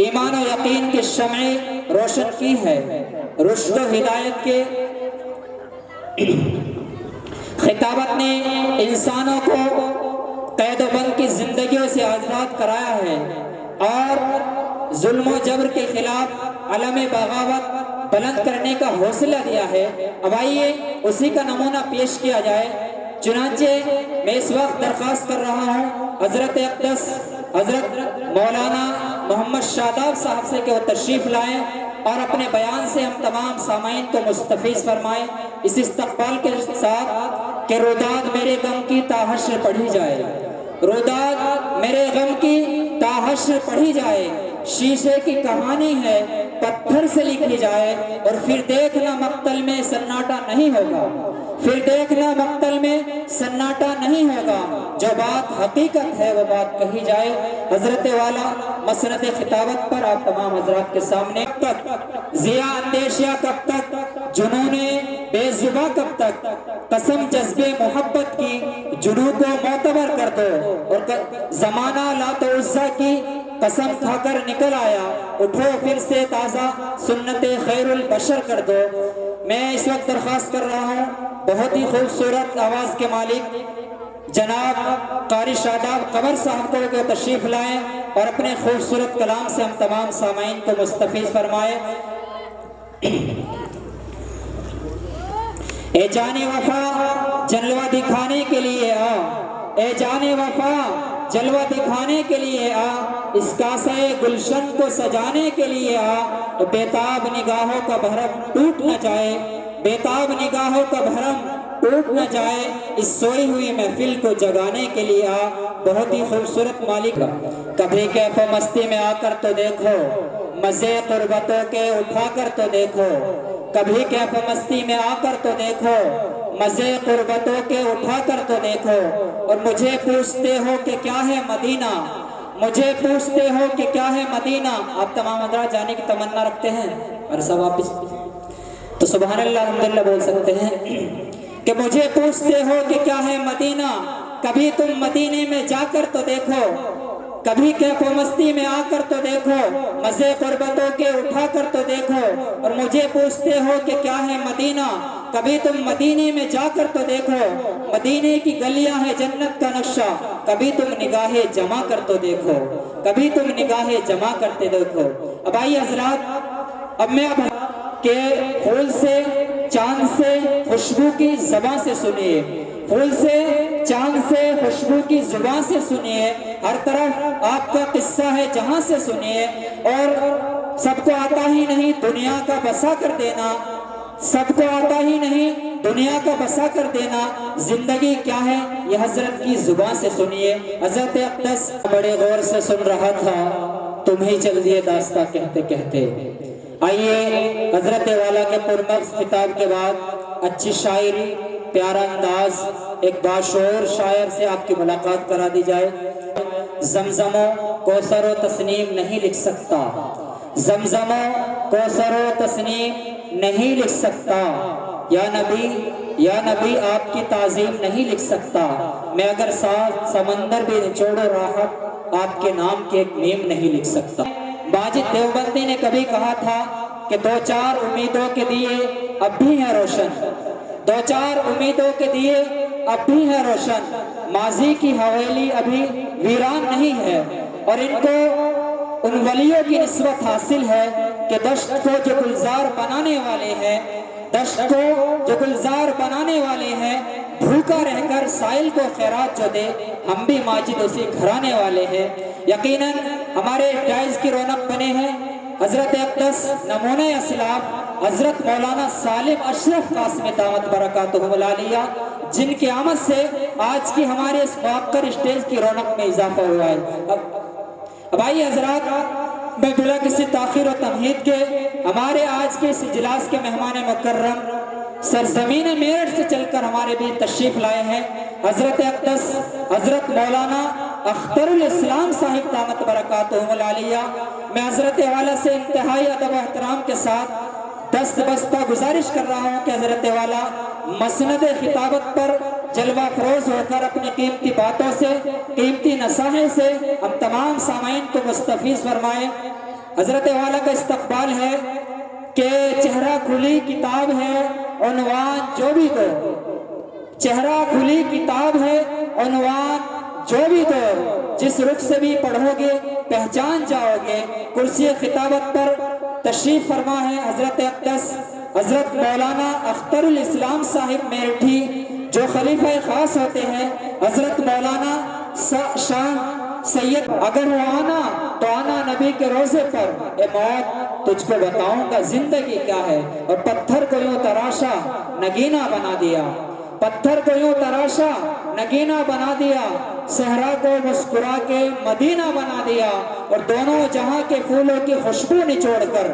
ایمان و یقین کی شمع روشن کی ہے، رشد و ہدایت کے خطابت نے انسانوں کو قید و بند کی زندگیوں سے آزاد کرایا ہے اور ظلم و جبر کے خلاف علم بغاوت بلند کرنے کا حوصلہ دیا ہے۔ اب آئیے اسی کا نمونہ پیش کیا جائے۔ چنانچہ میں اس وقت درخواست کر رہا ہوں حضرت اقدس حضرت مولانا محمد شاداب صاحب سے کہ وہ تشریف لائیں اور اپنے بیان سے ہم تمام سامعین کو مستفیض فرمائیں اس استقبال کے ساتھ کہ روداد میرے غم کی تا حشر پڑھی جائے، روداد میرے غم کی تا حشر پڑھی جائے، شیشے کی کہانی ہے پتھر سے لکھی جائے، اور پھر دیکھنا مقتل میں سناٹا نہیں ہوگا، پھر دیکھنا مقتل میں سناٹا نہیں ہوگا، جو بات حقیقت ہے وہ بات کہی جائے۔ حضرت والا مسند خطابت پر آپ تمام حضرات کے سامنے کب تک ضیاء اندیشیہ، کب تک جنون بے زباں، کب تک قسم جذبے محبت کی جنوں کو معتبر کر دو، اور زمانہ لات و عزا کی قسم کھا کر نکل آیا، اٹھو پھر سے تازہ سنت خیر البشر کر دو۔ میں اس وقت درخواست کر رہا ہوں بہت ہی خوبصورت آواز کے مالک جناب قاری شاداب قمر صاحب کو کہ تشریف لائیں اور اپنے خوبصورت کلام سے ہم تمام سامعین کو مستفیض فرمائے۔ اے جان وفا جلوہ دکھانے کے لیے آ، اے جان وفا جلوہ دکھانے کے لیے آ، اس کاسے گلشن کو سجانے کے لیے آ، بیتاب نگاہوں کا بھرم ٹوٹ نہ جائے، بیتاب نگاہوں کا بھرم ٹوٹ نہ جائے، اس سوئی ہوئی محفل کو جگانے کے لیے آ۔ بہت ہی خوبصورت مالک، کبھی کیف و مستی میں آ کر تو دیکھو، مزے قربتوں کے اٹھا کر تو دیکھو، کبھی کیف و مستی میں آ کر تو دیکھو، مزے قربتوں کے اٹھا کر تو دیکھو، اور مجھے پوچھتے ہو کہ کیا ہے مدینہ، مجھے پوچھتے ہو کہ کیا ہے مدینہ۔ آپ تمام حضرات جانے کی تمنا رکھتے ہیں عرصہ واپس تو سبحان اللہ الحمدللہ بول سکتے ہیں کہ مجھے پوچھتے ہو کہ کیا ہے مدینہ، کبھی تم مدینے میں جا کر تو دیکھو، کبھی کیف و مستی میں آ کر تو دیکھو، مزے قربتوں کے اٹھا کر تو دیکھو، اور مجھے پوچھتے ہو کہ کیا ہے مدینہ، کبھی تم مدینے میں جا کر تو دیکھو، مدینے کی گلیاں ہیں جنت کا نقشہ، کبھی تم نگاہیں جمع کر تو دیکھو، کبھی تم نگاہیں جمع کرتے دیکھو۔ اب آئیے حضرات، اب میں کہ پھول سے چاند سے خوشبو کی زبان سے سنیے، پھول سے چاند سے خوشبو کی زبان سے سنیے، ہر طرف آپ کا قصہ ہے جہاں سے سنیے، اور سب کو آتا ہی نہیں دنیا کا بسا کر دینا، سب کو آتا ہی نہیں دنیا کا بسا کر دینا، زندگی کیا ہے یہ حضرت کی زبان سے سنیے۔ حضرت اقدس بڑے غور سے سن رہا تھا، تم ہی چل دیے داستہ کہتے کہتے۔ آئیے حضرت والا کے پرمغز خطاب کے بعد اچھی شاعری، پیارا انداز، ایک باشعور شاعر سے آپ کی ملاقات کرا دی جائے۔ زمزم و کوثر و تسنیم نہیں لکھ سکتا، زمزم و کوثر و تسنیم نہیں لکھ سکتا، یا نبی آپ کی تعظیم نہیں لکھ سکتا، میں اگر سمندر بھی نچوڑو راحت آپ کے نام کی ایک میم نہیں لکھ سکتا۔ ماجد دیوبندی نے کبھی کہا تھا کہ دو چار امیدوں کے دیے اب بھی ہیں روشن، دو چار امیدوں کے دیے اب بھی ہیں روشن، ماضی کی حویلی ابھی ویران نہیں ہے، اور ان کو ان ولیوں کی نسبت حاصل ہے کہ دشت کو جو گلزار بنانے والے ہیں، دشت کو جو گلزار بنانے والے ہیں، بھوکا رہ کر سائل کو خیرات جو دے، ہم بھی ماجد اسی گھرانے والے ہیں۔ یقیناً ہمارے ڈائز کی رونق بنے ہیں حضرت اقدس نمونہ اسلاف حضرت مولانا سالم اشرف قاسمی دامت برکاتہم العالیہ، جن کی آمد سے آج کی ہمارے اس موقر اسٹیج کی رونق میں اضافہ ہوا ہے۔ اب آئیے حضرات، میں بلا کسی تاخیر و تمہید کے ہمارے آج کے اس اجلاس کے مہمان مکرم سرزمین میرٹھ سے چل کر ہمارے بھی تشریف لائے ہیں حضرت اقدس حضرت مولانا اختر الاسلام صاحب دامت برکاتہم العالیہ۔ میں حضرت والا سے انتہائی ادب و احترام کے ساتھ دست بستہ گزارش کر رہا ہوں کہ حضرت والا مسند خطابت پر جلوہ فروز ہو کر اپنی قیمتی باتوں سے، قیمتی نصائح سے ہم تمام سامعین کو مستفیض فرمائے۔ حضرت والا کا استقبال ہے کہ چہرہ کھلی کتاب ہے عنوان جو بھی دو، چہرہ کھلی کتاب ہے عنوان جو بھی دو، جس رخ سے بھی پڑھو گے پہچان جاؤ گے۔ کرسی خطابت پر تشریف فرما ہے حضرت اقدس حضرت مولانا اختر الاسلام صاحب میرٹھی، جو خلیفہ خاص ہوتے ہیں حضرت مولانا شاہ سید۔ اگر وہ آنا تو آنا نبی کے روزے پر، اے موت تجھ کو بتاؤں گا زندگی کیا ہے۔ اور پتھر کو یوں تراشا نگینہ بنا دیا، پتھر کو یوں تراشا نگینہ بنا دیا، صحرا کو مسکرا کے مدینہ بنا دیا، اور دونوں جہاں کے پھولوں کی خوشبو نچوڑ کر،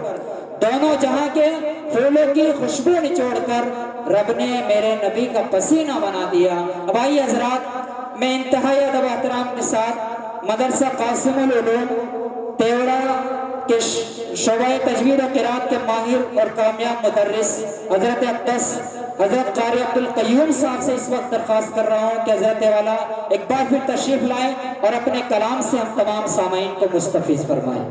دونوں جہاں کے پھولوں کی خوشبو نچوڑ کر رب نے میرے نبی کا پسینہ بنا دیا۔ اب آئیے حضرات، میں انتہائی ادب احترام کے ساتھ مدرسہ قاسم العلوم تیورا کے شعبہ تجوید و قرات کے ماہر اور کامیاب مدرس حضرت اقدس حضرت قاری عبدالقیوم صاحب سے اس وقت درخواست کر رہا ہوں کہ حضرت والا ایک بار پھر تشریف لائیں اور اپنے کلام سے ہم تمام سامعین کو مستفیض فرمائیں۔